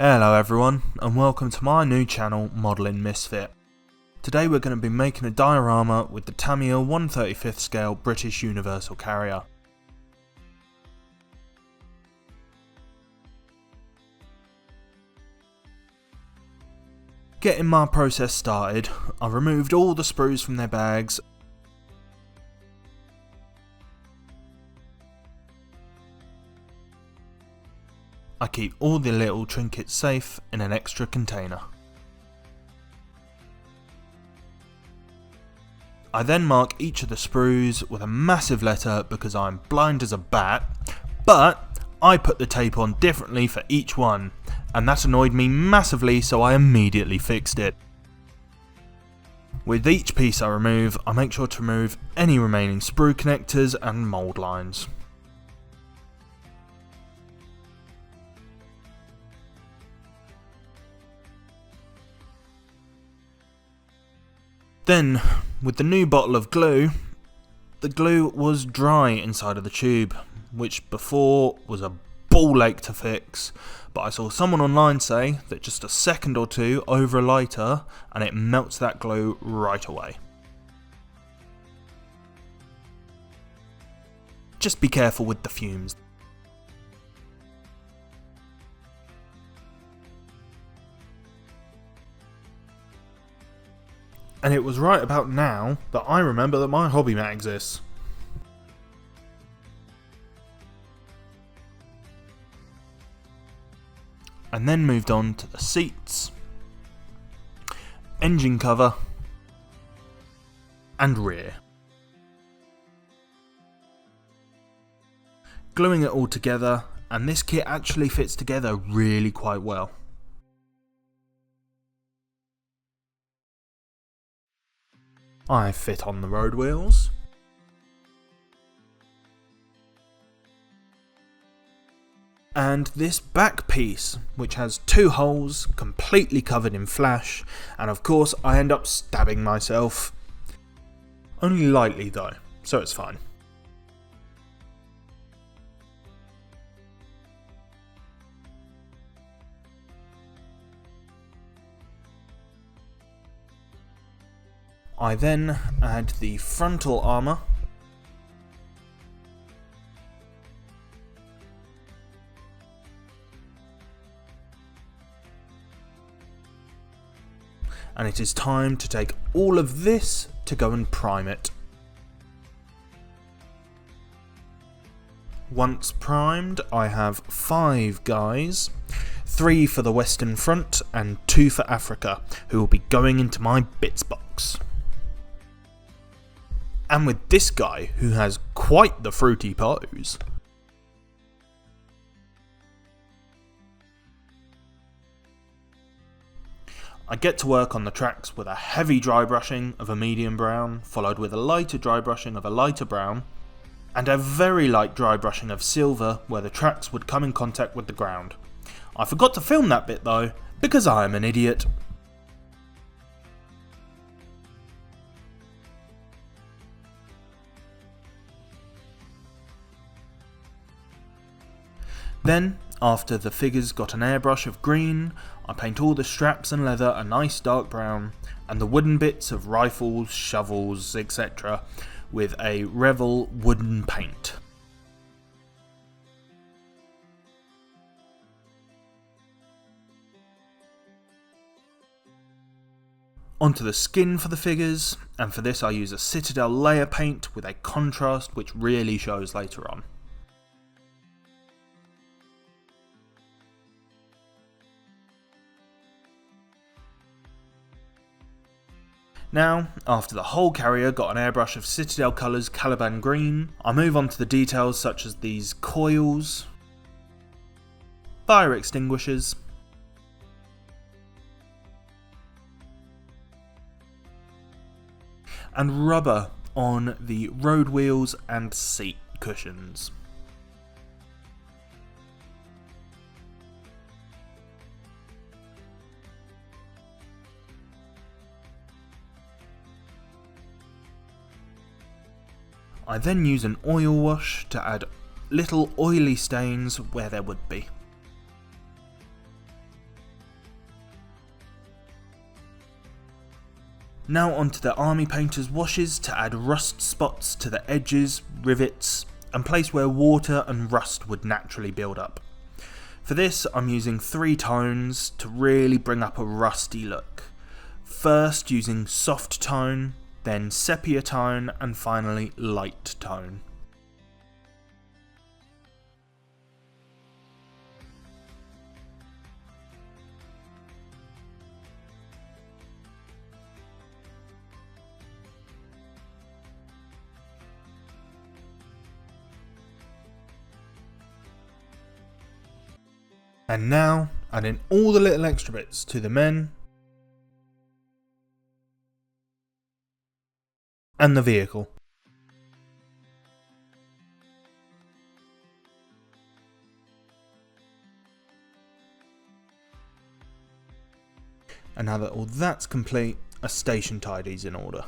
Hello everyone, and welcome to my new channel, Modelling Misfit. Today we're going to be making a diorama with the Tamiya 1/35th scale British Universal Carrier. Getting my process started, I removed all the sprues from their bags. I keep all the little trinkets safe in an extra container. I then mark each of the sprues with a massive letter because I'm blind as a bat, but I put the tape on differently for each one, and that annoyed me massively, so I immediately fixed it. With each piece I remove, I make sure to remove any remaining sprue connectors and mould lines. Then, with the new bottle of glue, the glue was dry inside of the tube, which before was a ball ache to fix, but I saw someone online say that just a second or two over a lighter and it melts that glue right away. Just be careful with the fumes. And it was right about now that I remember that my hobby mat exists. And then moved on to the seats, engine cover, and rear. Gluing it all together, and this kit actually fits together really quite well. I fit on the road wheels, and this back piece, which has two holes completely covered in flash, and of course I end up stabbing myself. Only lightly though, so it's fine. I then add the frontal armour, and it is time to take all of this to go and prime it. Once primed, I have 5 guys, 3 for the Western Front and 2 for Africa, who will be going into my bits box. And with this guy, who has quite the fruity pose. I get to work on the tracks with a heavy dry brushing of a medium brown, followed with a lighter dry brushing of a lighter brown, and a very light dry brushing of silver where the tracks would come in contact with the ground. I forgot to film that bit though, because I am an idiot. Then, after the figures got an airbrush of green, I paint all the straps and leather a nice dark brown, and the wooden bits of rifles, shovels, etc. with a Revel wooden paint. Onto the skin for the figures, and for this I use a Citadel layer paint with a contrast which really shows later on. Now, after the whole carrier got an airbrush of Citadel colours Caliban green, I move on to the details such as these coils, fire extinguishers, and rubber on the road wheels and seat cushions. I then use an oil wash to add little oily stains where there would be. Now onto the Army Painter's washes to add rust spots to the edges, rivets, and place where water and rust would naturally build up. For this I'm using 3 tones to really bring up a rusty look. First using soft tone, then sepia tone, and finally light tone. And now, adding all the little extra bits to the men and the vehicle. And now that all that's complete, a station tidy's in order.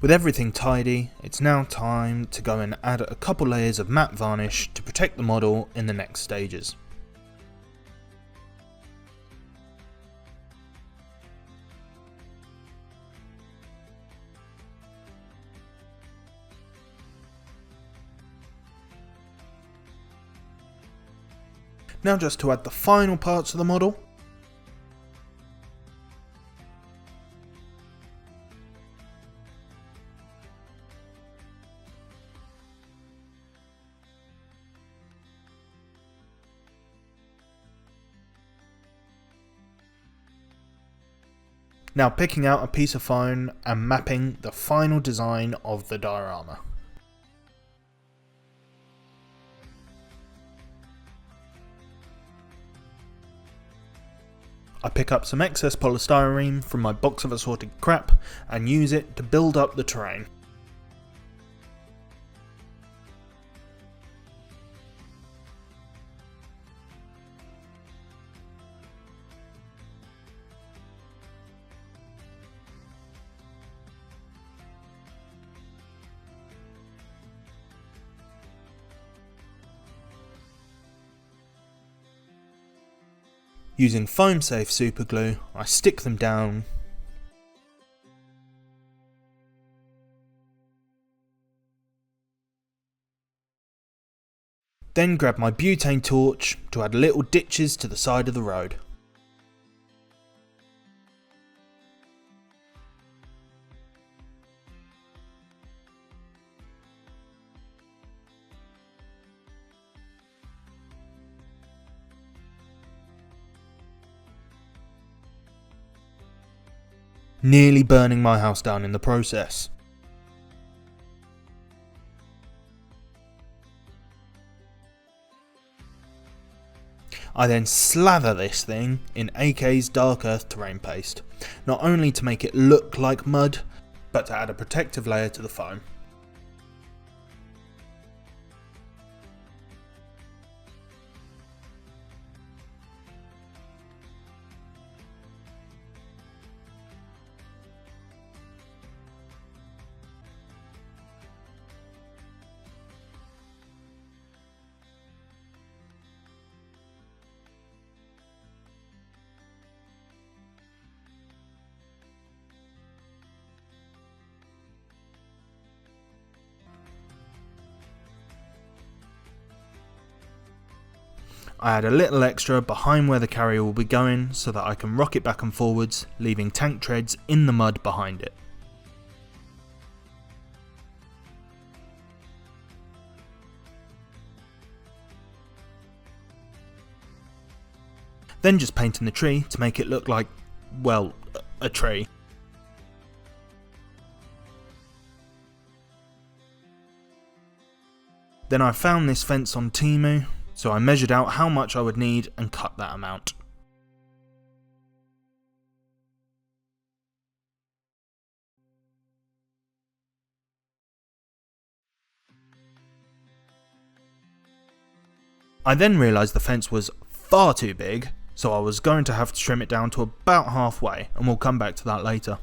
With everything tidy, it's now time to go and add a couple layers of matte varnish to protect the model in the next stages. Now just to add the final parts of the model. Now picking out a piece of foam and mapping the final design of the diorama. I pick up some excess polystyrene from my box of assorted crap and use it to build up the terrain. Using foam safe superglue, I stick them down then grab my butane torch to add little ditches to the side of the road. Nearly burning my house down in the process. I then slather this thing in AK's Dark Earth terrain paste, not only to make it look like mud, but to add a protective layer to the foam. I add a little extra behind where the carrier will be going so that I can rock it back and forwards, leaving tank treads in the mud behind it. Then just painting the tree to make it look like, well, a tree. Then I found this fence on Temu, so I measured out how much I would need and cut that amount. I then realised the fence was far too big, so I was going to have to trim it down to about halfway, and we'll come back to that later.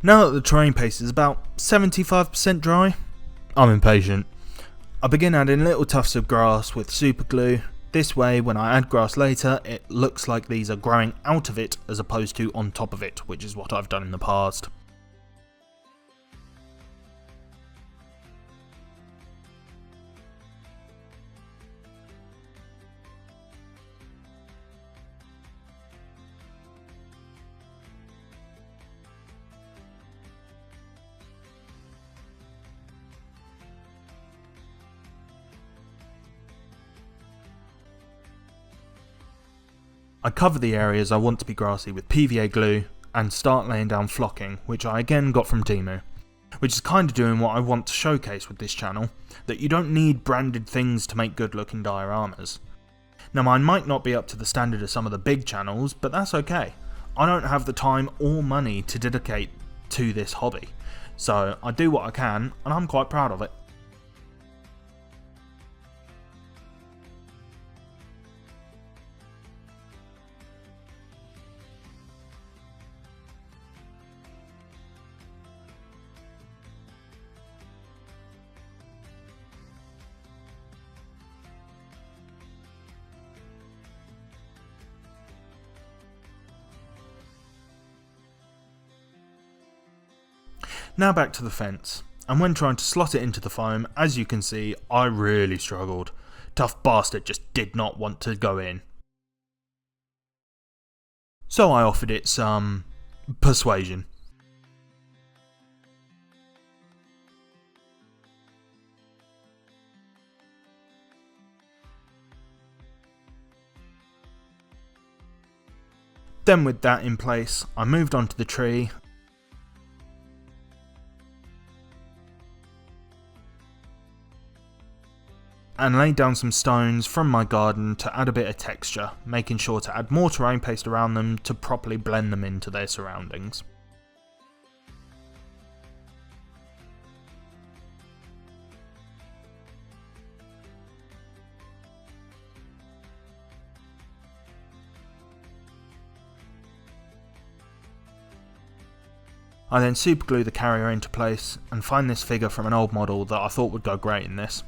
Now that the terrain paste is about 75% dry, I'm impatient. I begin adding little tufts of grass with super glue. This way, when I add grass later, it looks like these are growing out of it as opposed to on top of it, which is what I've done in the past. I cover the areas I want to be grassy with PVA glue and start laying down flocking, which I again got from Tamiya, which is kind of doing what I want to showcase with this channel, that you don't need branded things to make good looking dioramas. Now mine might not be up to the standard of some of the big channels, but that's okay. I don't have the time or money to dedicate to this hobby, so I do what I can and I'm quite proud of it. Now back to the fence, and when trying to slot it into the foam, as you can see, I really struggled. Tough bastard just did not want to go in. So I offered it some persuasion. Then with that in place, I moved on to the tree and laid down some stones from my garden to add a bit of texture, making sure to add more terrain paste around them to properly blend them into their surroundings. I then superglue the carrier into place and find this figure from an old model that I thought would go great in this.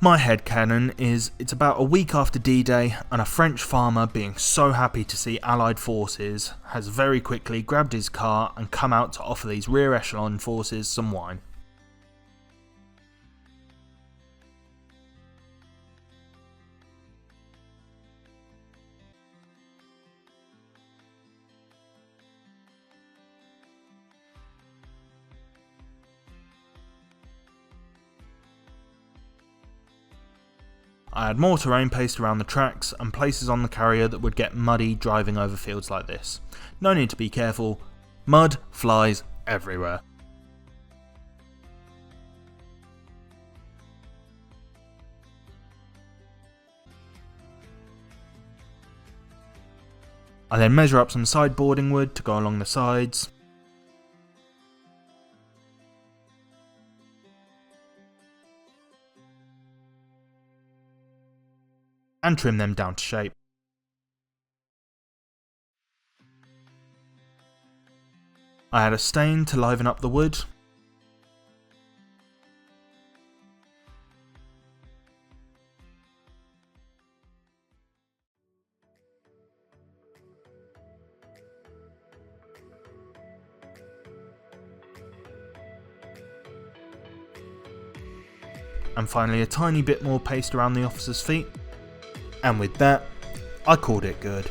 My headcanon is it's about a week after D-Day and a French farmer, being so happy to see Allied forces, has very quickly grabbed his car and come out to offer these rear echelon forces some wine. I had more terrain paste around the tracks and places on the carrier that would get muddy driving over fields like this. No need to be careful, mud flies everywhere. I then measure up some sideboarding wood to go along the sides. And trim them down to shape. I add a stain to liven up the wood. And finally a tiny bit more paste around the officer's feet. And with that, I called it good.